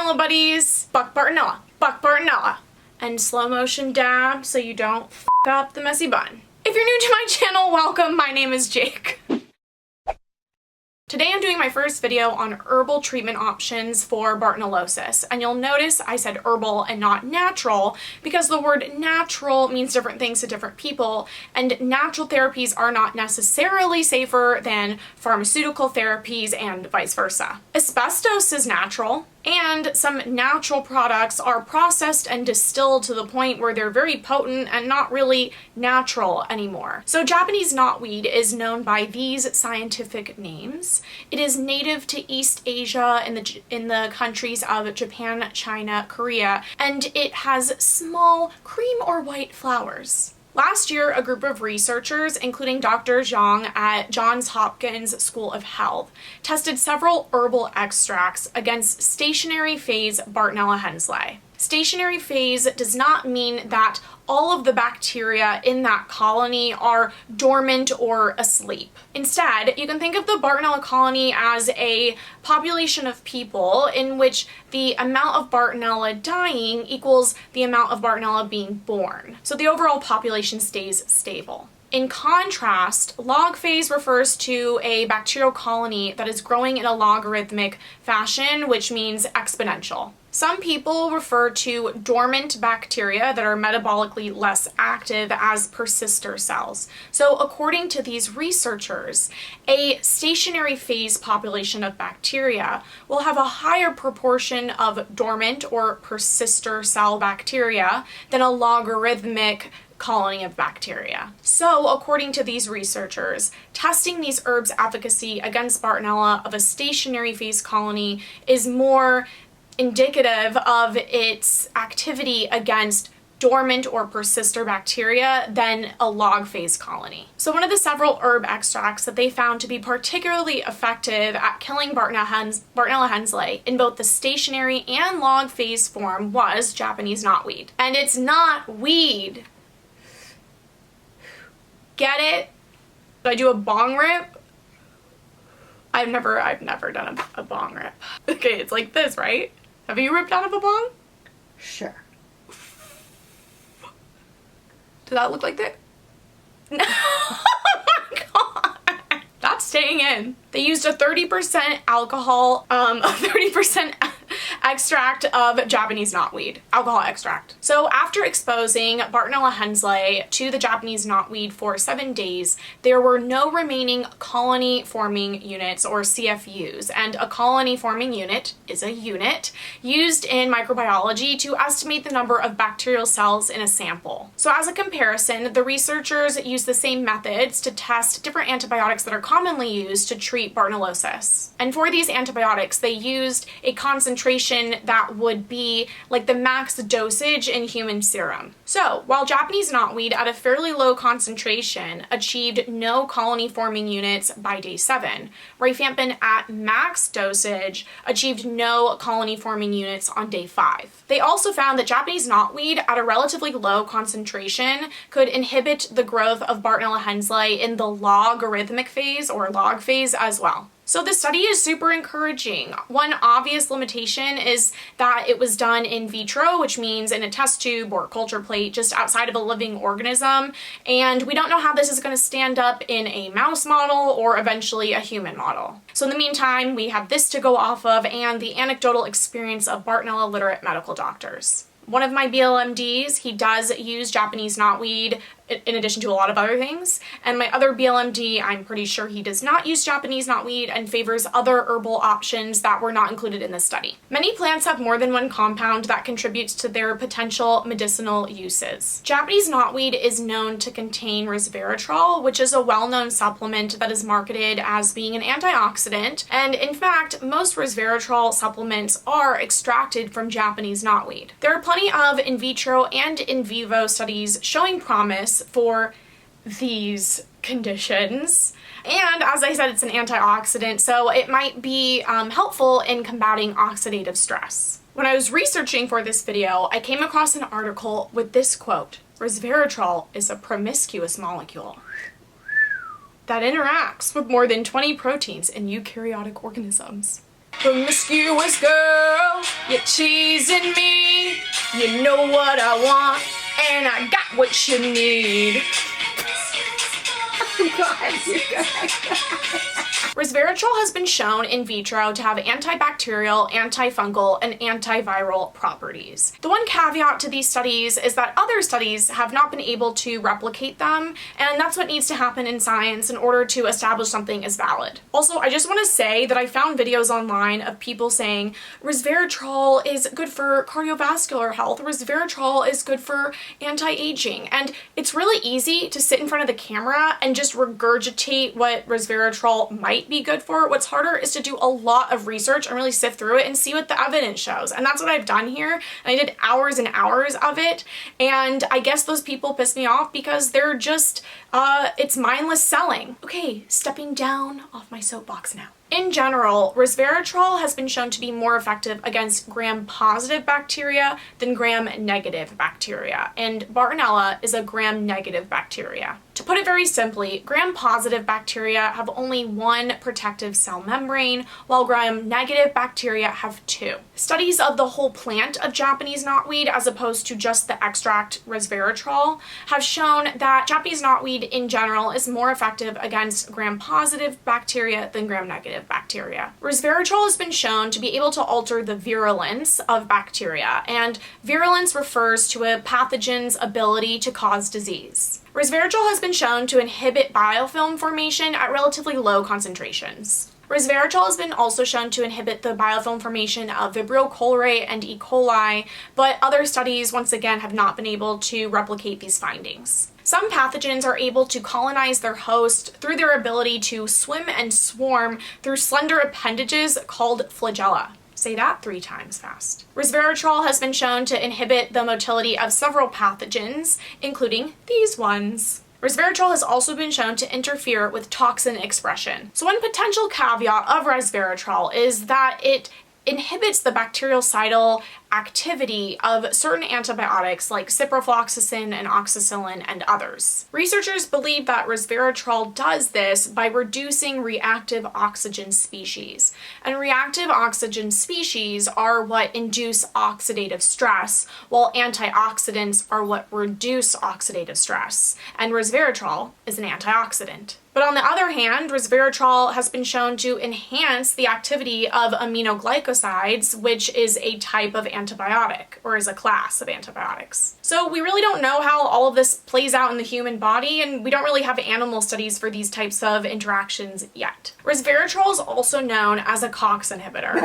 Bartonella buddies. Buck Bartonella. And slow motion dab so you don't f up the messy bun. If you're new to my channel, welcome. My name is Jake. Today I'm doing my first video on herbal treatment options for Bartonellosis, and you'll notice I said herbal and not natural because the word natural means different things to different people, and natural therapies are not necessarily safer than pharmaceutical therapies and vice versa. Asbestos is natural, and some natural products are processed and distilled to the point where they're very potent and not really natural anymore. So Japanese knotweed is known by these scientific names. It is native to East Asia in the countries of Japan, China, Korea, and it has small cream or white flowers. Last year, a group of researchers, including Dr. Zhang at Johns Hopkins School of Health, tested several herbal extracts against stationary phase Bartonella henselae. Stationary phase does not mean that all of the bacteria in that colony are dormant or asleep. Instead, you can think of the Bartonella colony as a population of people in which the amount of Bartonella dying equals the amount of Bartonella being born. So the overall population stays stable. In contrast, log phase refers to a bacterial colony that is growing in a logarithmic fashion, which means exponential. Some people refer to dormant bacteria that are metabolically less active as persister cells. So according to these researchers, a stationary phase population of bacteria will have a higher proportion of dormant or persister cell bacteria than a logarithmic colony of bacteria. So according to these researchers, testing these herbs' efficacy against Bartonella of a stationary phase colony is more indicative of its activity against dormant or persister bacteria than a log phase colony. So one of the several herb extracts that they found to be particularly effective at killing Bartonella henselae in both the stationary and log phase form was Japanese knotweed. And it's not weed. Get it? Did I do a bong rip? I've never done a bong rip. Okay, it's like this, right? Have you ripped out of a bong? Sure. Does that look like that? No. Oh my god. That's staying in. They used a 30% alcohol, a 30% extract of Japanese knotweed, alcohol extract. So after exposing Bartonella henselae to the Japanese knotweed for 7 days, there were no remaining colony forming units or CFUs, and a colony forming unit is a unit used in microbiology to estimate the number of bacterial cells in a sample. So as a comparison, the researchers used the same methods to test different antibiotics that are commonly used to treat Bartonellosis. And for these antibiotics, they used a concentration that would be like the max dosage in human serum. So while Japanese knotweed at a fairly low concentration achieved no colony forming units by day 7, rifampin at max dosage achieved no colony forming units on day 5. They also found that Japanese knotweed at a relatively low concentration could inhibit the growth of Bartonella henselae in the logarithmic phase or log phase as well. So the study is super encouraging. One obvious limitation is that it was done in vitro, which means in a test tube or culture plate just outside of a living organism, and we don't know how this is going to stand up in a mouse model or eventually a human model. So in the meantime, we have this to go off of and the anecdotal experience of Bartonella literate medical doctors. One of my BLMDs, he does use Japanese knotweed in addition to a lot of other things, and my other BLMD, I'm pretty sure he does not use Japanese knotweed and favors other herbal options that were not included in this study. Many plants have more than one compound that contributes to their potential medicinal uses. Japanese knotweed is known to contain resveratrol, which is a well-known supplement that is marketed as being an antioxidant, and in fact, most resveratrol supplements are extracted from Japanese knotweed. There are plenty of in vitro and in vivo studies showing promise for these conditions, and as I said, it's an antioxidant, so it might be helpful in combating oxidative stress. When I was researching for this video, I came across an article with this quote: "Resveratrol is a promiscuous molecule that interacts with more than 20 proteins in eukaryotic organisms." Promiscuous girl, You're teasing me, you know what I want, and I got what you need. Resveratrol has been shown in vitro to have antibacterial, antifungal, and antiviral properties. The one caveat to these studies is that other studies have not been able to replicate them, and that's what needs to happen in science in order to establish something as valid. Also, I just want to say that I found videos online of people saying resveratrol is good for cardiovascular health, resveratrol is good for anti-aging, and it's really easy to sit in front of the camera and just regurgitate what resveratrol might be good for. What's harder is to do a lot of research and really sift through it and see what the evidence shows. And that's what I've done here. And I did hours and hours of it. And I guess those people piss me off because they're just, it's mindless selling. Okay, stepping down off my soapbox now. In general, resveratrol has been shown to be more effective against gram-positive bacteria than gram-negative bacteria, and Bartonella is a gram-negative bacteria. To put it very simply, gram-positive bacteria have only one protective cell membrane, while gram-negative bacteria have two. Studies of the whole plant of Japanese knotweed, as opposed to just the extract resveratrol, have shown that Japanese knotweed in general is more effective against gram-positive bacteria than gram-negative bacteria. Resveratrol has been shown to be able to alter the virulence of bacteria, and virulence refers to a pathogen's ability to cause disease. Resveratrol has been shown to inhibit biofilm formation at relatively low concentrations. Resveratrol has been also shown to inhibit the biofilm formation of Vibrio cholerae and E. coli, but other studies, once again, have not been able to replicate these findings. Some pathogens are able to colonize their host through their ability to swim and swarm through slender appendages called flagella. Say that 3 times fast. Resveratrol has been shown to inhibit the motility of several pathogens, including these ones. Resveratrol has also been shown to interfere with toxin expression. So one potential caveat of resveratrol is that it inhibits the bactericidal activity of certain antibiotics like ciprofloxacin and oxacillin and others. Researchers believe that resveratrol does this by reducing reactive oxygen species. And reactive oxygen species are what induce oxidative stress, while antioxidants are what reduce oxidative stress. And resveratrol is an antioxidant. But on the other hand, resveratrol has been shown to enhance the activity of aminoglycosides, which is a type of antibiotic, or is a class of antibiotics. So we really don't know how all of this plays out in the human body, and we don't really have animal studies for these types of interactions yet. Resveratrol is also known as a COX inhibitor.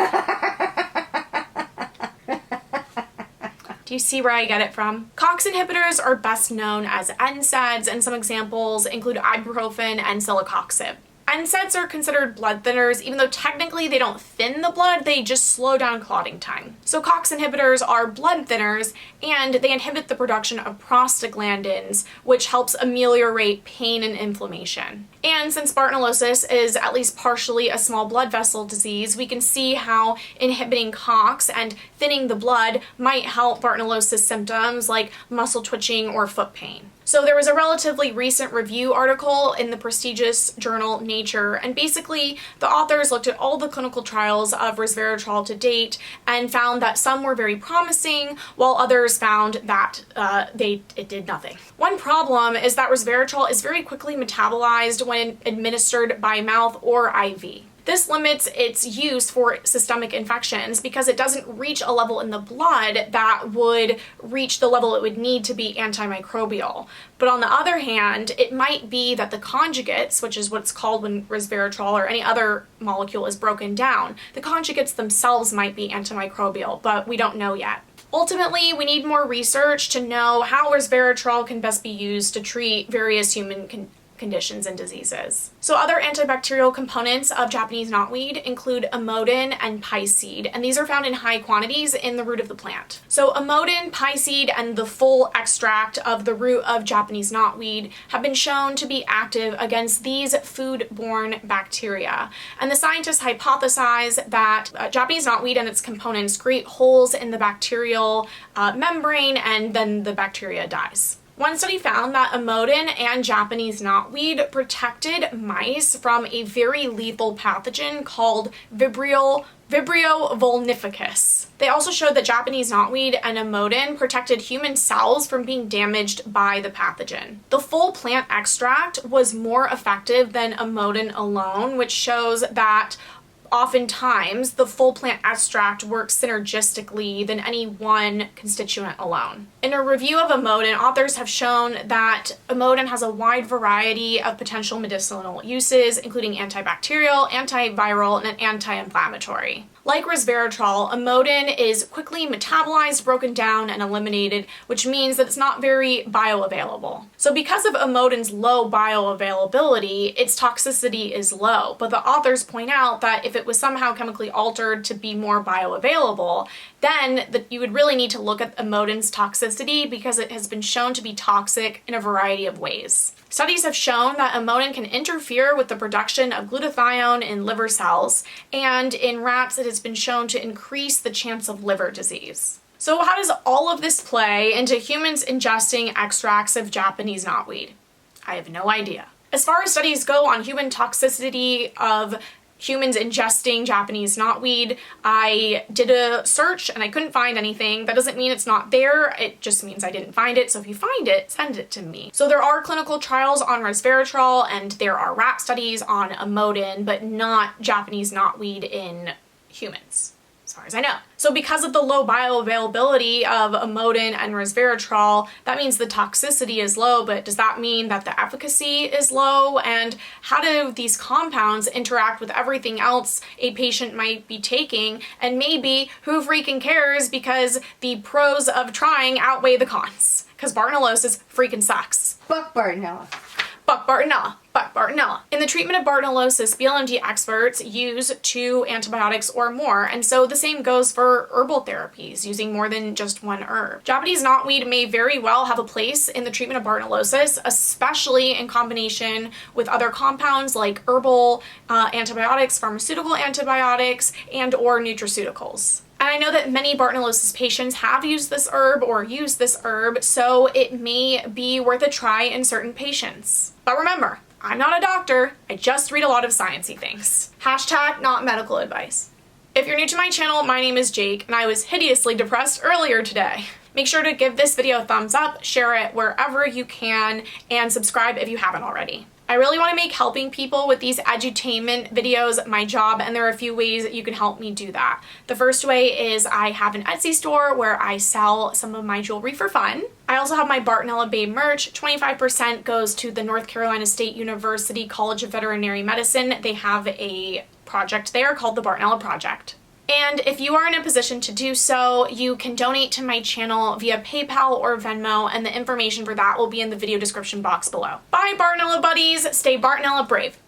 Do you see where I get it from? COX inhibitors are best known as NSAIDs, and some examples include ibuprofen and celecoxib. NSAIDs are considered blood thinners, even though technically they don't thin the blood, they just slow down clotting time. So COX inhibitors are blood thinners, and they inhibit the production of prostaglandins, which helps ameliorate pain and inflammation. And since Bartonellosis is at least partially a small blood vessel disease, we can see how inhibiting COX and thinning the blood might help Bartonellosis symptoms like muscle twitching or foot pain. So there was a relatively recent review article in the prestigious journal Nature, and basically the authors looked at all the clinical trials of resveratrol to date and found that some were very promising, while others found that it did nothing. One problem is that resveratrol is very quickly metabolized when administered by mouth or IV. This limits its use for systemic infections because it doesn't reach a level in the blood that would reach the level it would need to be antimicrobial. But on the other hand, it might be that the conjugates, which is what's called when resveratrol or any other molecule is broken down, the conjugates themselves might be antimicrobial, but we don't know yet. Ultimately, we need more research to know how resveratrol can best be used to treat various human conditions and diseases. So other antibacterial components of Japanese knotweed include emodin and piceid, and these are found in high quantities in the root of the plant. So emodin, piceid, and the full extract of the root of Japanese knotweed have been shown to be active against these food-borne bacteria. And the scientists hypothesize that Japanese knotweed and its components create holes in the bacterial membrane, and then the bacteria dies. One study found that emodin and Japanese knotweed protected mice from a very lethal pathogen called Vibrio vulnificus. They also showed that Japanese knotweed and emodin protected human cells from being damaged by the pathogen. The full plant extract was more effective than emodin alone, which shows that oftentimes the full plant extract works synergistically than any one constituent alone. In a review of emodin, authors have shown that emodin has a wide variety of potential medicinal uses, including antibacterial, antiviral, and anti-inflammatory. Like resveratrol, emodin is quickly metabolized, broken down, and eliminated, which means that it's not very bioavailable. So because of emodin's low bioavailability, its toxicity is low, but the authors point out that if it was somehow chemically altered to be more bioavailable, then you would really need to look at emodin's toxicity because it has been shown to be toxic in a variety of ways. Studies have shown that emodin can interfere with the production of glutathione in liver cells, and in rats it has been shown to increase the chance of liver disease. So how does all of this play into humans ingesting extracts of Japanese knotweed? I have no idea. As far as studies go on human toxicity of humans ingesting Japanese knotweed, I did a search and I couldn't find anything. That doesn't mean it's not there, it just means I didn't find it. So if you find it, send it to me. So there are clinical trials on resveratrol and there are rat studies on emodin, but not Japanese knotweed in humans, as far as I know. So because of the low bioavailability of emodin and resveratrol, that means the toxicity is low, but does that mean that the efficacy is low? And how do these compounds interact with everything else a patient might be taking? And maybe who freaking cares, because the pros of trying outweigh the cons. Because Bartonellosis freaking sucks. Fuck Bartonella. Fuck Bartonella. Fuck Bartonella. In the treatment of Bartonellosis, BLMD experts use 2 antibiotics or more, and so the same goes for herbal therapies, using more than just one herb. Japanese knotweed may very well have a place in the treatment of Bartonellosis, especially in combination with other compounds like herbal antibiotics, pharmaceutical antibiotics, and or nutraceuticals. And I know that many Bartonellosis patients have used this herb or use this herb, so it may be worth a try in certain patients. But remember, I'm not a doctor, I just read a lot of sciencey things. Hashtag not medical advice. If you're new to my channel, my name is Jake, and I was hideously depressed earlier today. Make sure to give this video a thumbs up, share it wherever you can, and subscribe if you haven't already. I really want to make helping people with these edutainment videos my job, and there are a few ways that you can help me do that. The first way is I have an Etsy store where I sell some of my jewelry for fun. I also have my Bartonella Babe merch. 25% goes to the North Carolina State University College of Veterinary Medicine. They have a project there called the Bartonella Project. And if you are in a position to do so, you can donate to my channel via PayPal or Venmo, and the information for that will be in the video description box below. Bye, Bartonella buddies! Stay Bartonella brave!